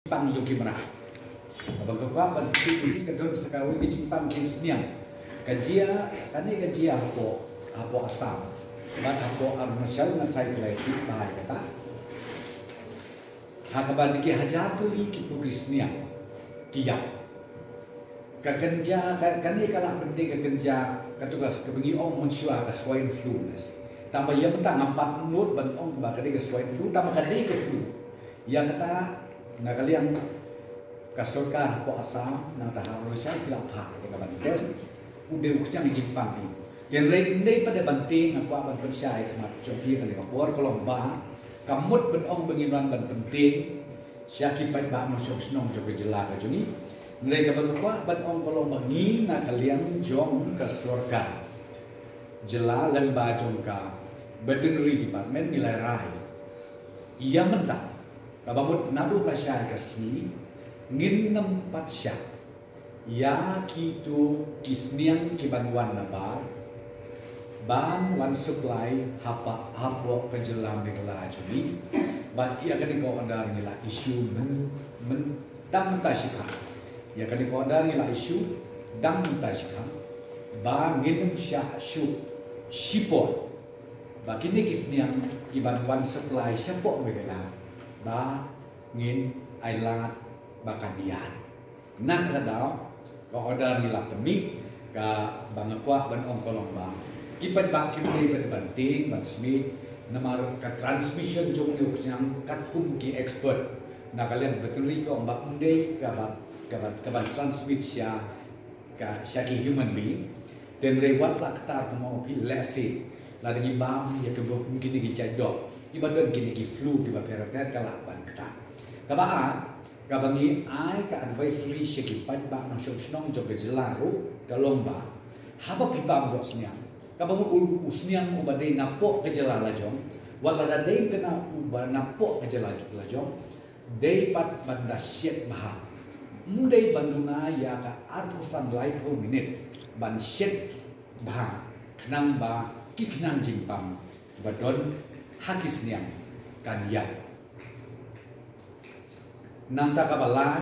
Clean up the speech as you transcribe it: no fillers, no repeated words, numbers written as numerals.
Pang joki mana? Abang kau ban ini kedon sekali bijimpang kisniang. Kajia, kani kajia apa asam. Ban apa armasyal na try kelati bahaya kata. Hakaban diki hajar tu li kipu kisniang. Kiyak. Kakenja kani kalah penting kakenja katugas kebengi ong mensua ke swine flu nasi. Tambah ia mentang nampak nut ban ong bakadi ke swine flu tambah kadi ke flu. Yang kata nak kalian kasulkan po asam nang tahap Rusia kelap hak ke kaban kes udah ukjang di Jepang ni. Yang lain pada banting aku akan percaya kemat joki kali kapor kolomba kamut ben ong bengiran ban penting syaki pai ba masuk senong joki jela ka juni. Mereka berkuah ban ong kolomba ni nak kalian jong ke surga. Jela lemba jong ka veterinary department nilai rai. Ia mentah kabamut nadu kasya kasni ngin nempat syak ya kitu kisniang kibanwan nabar ban wan supply hapa hapo kejelam begala juli bat ia kadi ko andar ngila isu men dam tasika ya kadi ko andar ngila isu dam tasika ba ngin syak syu sipot ba kini kisniang kibanwan supply syapok begala ba ngin ailat bakadian nak radau ko order nila temik ka bangakwa ban ong kolomba kipat ba kimni ban banting ban smith namar ka transmission jong yuk yang katum ki expert na kalian betul ko mbak undai ka ban transmit sya ka syaki human being dan lewat laktar mau pi lesit la dengan bam ya ke mungkin gi jadok ibadon kini ki flu ki baperaper kalaban kata kabaan kabangi ai ka advisory syeki padba nang syoknong joge jelaru kalomba haba pibam dok sniang kabangu usniang ubadai napok ke jelala jong wala dai kena uba napok ke jelala jong dei pat banda syet bah mundai banduna ya ka artusan light ho minute ban syet bah nang ba kiknang jimpam badon hakis niang kan yang nang takabala